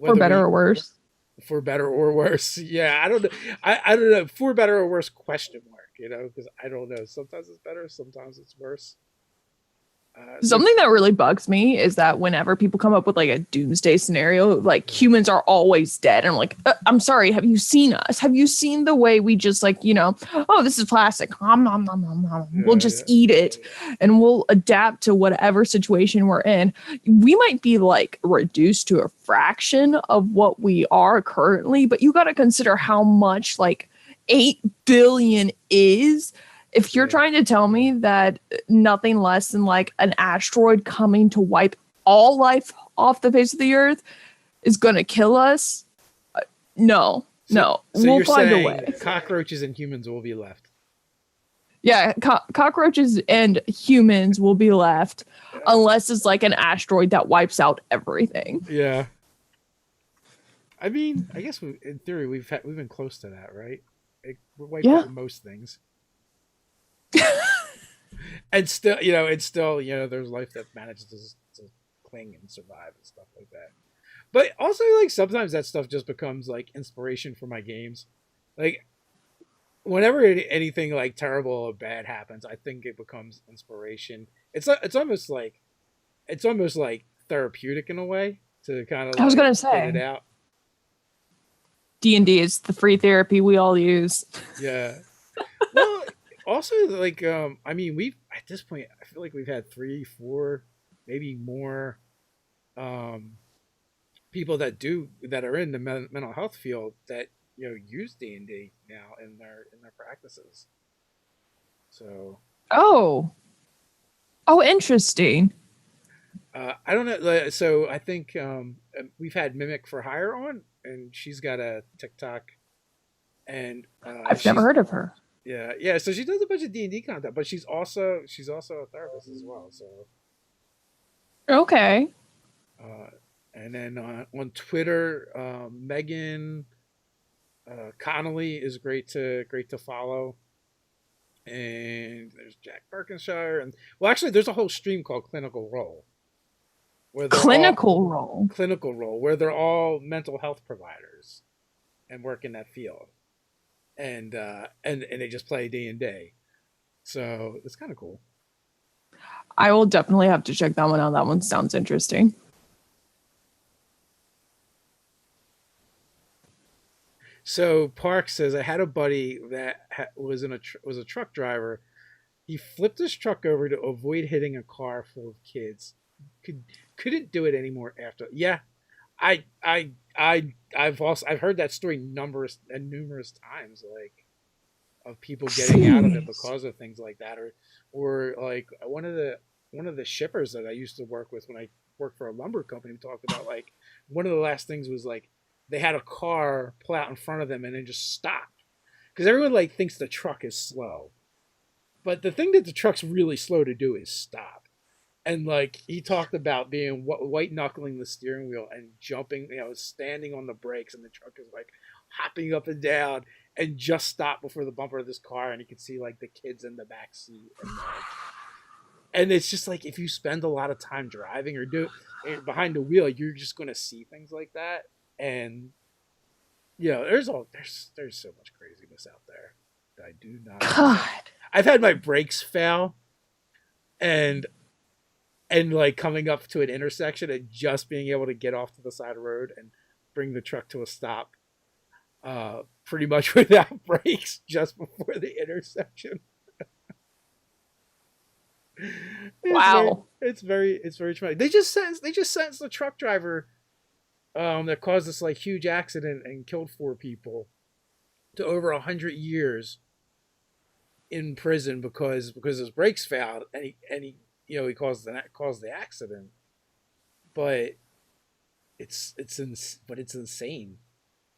For better or worse. For better or worse. Yeah, I don't know. I don't know. For better or worse? Question mark. Because I don't know. Sometimes it's better. Sometimes it's worse. Something that really bugs me is that whenever people come up with like a doomsday scenario, like humans are always dead. And I'm like, I'm sorry, have you seen us? Have you seen the way we just like, oh, this is plastic. Nom, nom, nom, nom, nom. We'll just eat it and we'll adapt to whatever situation we're in. We might be like reduced to a fraction of what we are currently, but you got to consider how much like 8 billion is. If you're trying to tell me that nothing less than like an asteroid coming to wipe all life off the face of the earth is going to kill us, no. So We'll find a way. Cockroaches and humans will be left. Yeah, cockroaches and humans will be left unless it's like an asteroid that wipes out everything. Yeah. I mean, I guess in theory we've been close to that, right? We're wiped out most things. And still, there's life that manages to cling and survive and stuff like that. But also, like, sometimes that stuff just becomes like inspiration for my games. Like, whenever anything like terrible or bad happens, I think it becomes inspiration. It's almost like therapeutic in a way to kind of. I was gonna say get it out. D&D is the free therapy we all use. Yeah. Well, also, like, I mean, we've at this point, I feel like we've had 3, 4, maybe more, people that are in the mental health field that use D&D now in their practices. So. Oh, interesting. I don't know. So I think we've had Mimic for Hire on, and she's got a TikTok, and I've never heard of her. Yeah. So she does a bunch of D&D content, but she's also a therapist as well. So. Okay. And then on Twitter, Megan Connolly is great to follow. And there's Jack Birkenshire, and actually, there's a whole stream called Clinical Role. Clinical Role, where they're all mental health providers and work in that field. And they just play day and day, so it's kind of cool. I will definitely have to check that one out. That one sounds interesting. So Park says, I had a buddy that was a truck driver. He flipped his truck over to avoid hitting a car full of kids. Couldn't do it anymore after. Yeah, I've heard that story numerous times, like, of people getting out of it because of things like that, or like one of the shippers that I used to work with when I worked for a lumber company talked about, like, one of the last things was like they had a car pull out in front of them and then just stop because everyone like thinks the truck is slow, but the thing that the truck's really slow to do is stop. And like he talked about being white knuckling the steering wheel and jumping, standing on the brakes, and the truck is like hopping up and down and just stopped before the bumper of this car, and you could see like the kids in the back seat, and it's just like if you spend a lot of time driving or behind the wheel, you're just gonna see things like that, and there's so much craziness out there that I do not. God, I've had my brakes fail, and and like coming up to an intersection and just being able to get off to the side of the road and bring the truck to a stop, pretty much without brakes just before the intersection. Wow. It's very traumatic. They just sentenced the truck driver that caused this like huge accident and killed 4 people to over 100 years in prison because his brakes failed and he he caused the accident. But it's insane.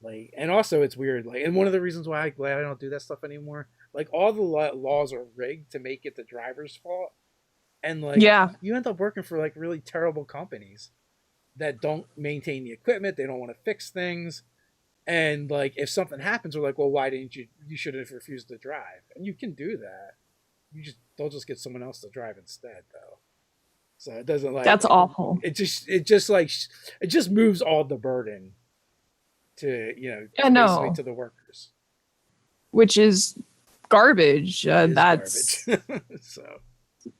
Like, and also it's weird. Like, and one of the reasons why I'm glad I don't do that stuff anymore. Like, all the laws are rigged to make it the driver's fault, and like, Yeah. you end up working for like really terrible companies that don't maintain the equipment. They don't want to fix things. And like, if something happens, we're like, well, why didn't you should have refused to drive. And you can do that. They'll just get someone else to drive instead though. So it doesn't like, That's awful. It just moves all the burden to, no. to the workers. Which is garbage. That's garbage. So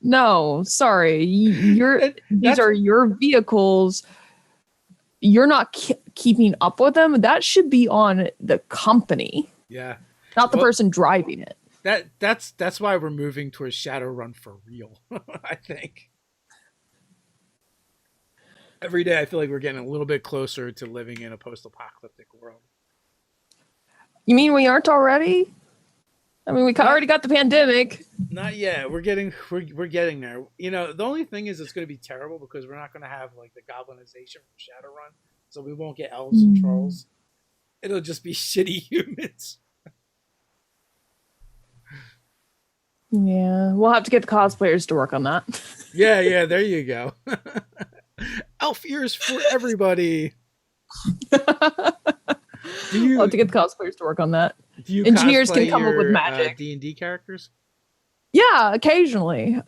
no, sorry. These are your vehicles. You're not keeping up with them. That should be on the company. Yeah. Not the person driving it. That's why we're moving towards Shadowrun for real. I think. Every day I feel like we're getting a little bit closer to living in a post-apocalyptic world. You mean we aren't already? I mean, we already got the pandemic. Not yet. We're getting there. The only thing is it's going to be terrible because we're not going to have like the goblinization from Shadowrun, so we won't get elves and trolls. It'll just be shitty humans. Yeah, we'll have to get the cosplayers to work on that. Yeah, there you go. Elf ears for everybody. We'll have to get the cosplayers to work on that. Engineers can come up with magic. D&D characters? Yeah, occasionally.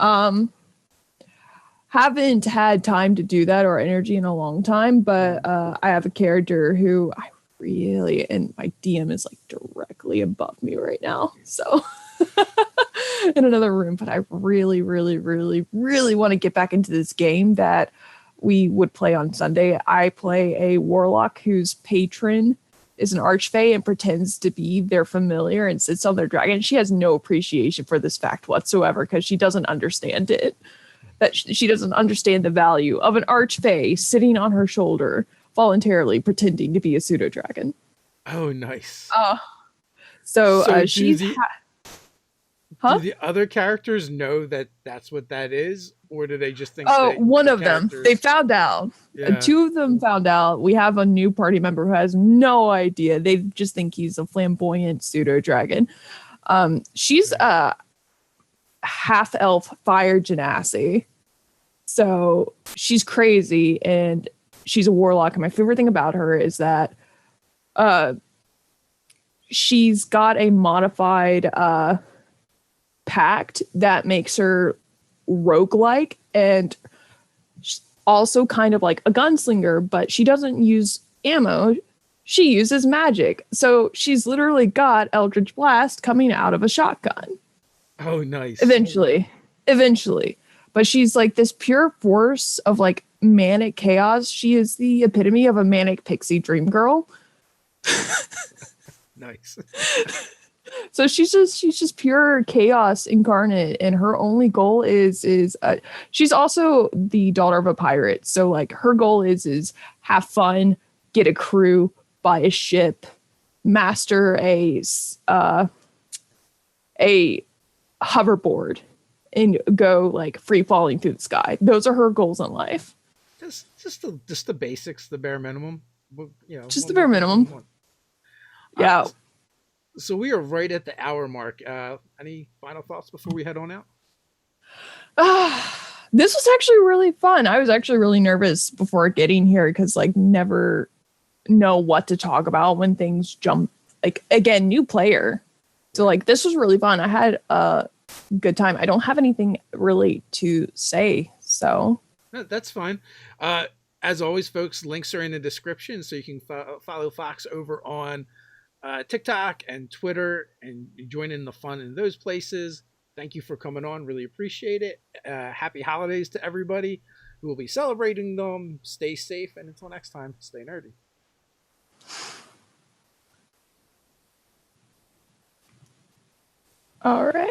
Haven't had time to do that or energy in a long time, but I have a character who I really, and my DM is like directly above me right now, so in another room, but I really, really, really, really want to get back into this game that we would play on Sunday. I play a warlock whose patron is an archfey and pretends to be their familiar and sits on their dragon. She has no appreciation for this fact whatsoever because she doesn't understand it. That she doesn't understand the value of an archfey sitting on her shoulder, voluntarily pretending to be a pseudo dragon. Oh, nice. So she's. Do the other characters know that that's what that is, or do they just think? One of them. They found out. Yeah. 2 of them found out. We have a new party member who has no idea. They just think he's a flamboyant pseudo dragon. She's a half elf fire genasi, so she's crazy and she's a warlock. And my favorite thing about her is that she's got a modified pact that makes her roguelike and also kind of like a gunslinger, but she doesn't use ammo. She uses magic. So she's literally got Eldritch Blast coming out of a shotgun. Oh, nice. Eventually. But she's like this pure force of like manic chaos. She is the epitome of a manic pixie dream girl. Nice. So she's just pure chaos incarnate, and her only goal is she's also the daughter of a pirate. So like her goal is have fun, get a crew, buy a ship, master a hoverboard, and go like free falling through the sky. Those are her goals in life. Just the basics, the bare minimum. Just the bare minimum. Yeah. So we are right at the hour mark. Any final thoughts before we head on out? This was actually really fun. I was actually really nervous before getting here because like never know what to talk about when things jump. Like again, new player. So like this was really fun. I had a good time. I don't have anything really to say. So no, that's fine. As always, folks, links are in the description, so you can follow Fox over on TikTok and Twitter and join in the fun in those places. Thank you for coming on. Really appreciate it. Happy holidays to everybody. We will be celebrating them. Stay safe, and until next time, stay nerdy. All right.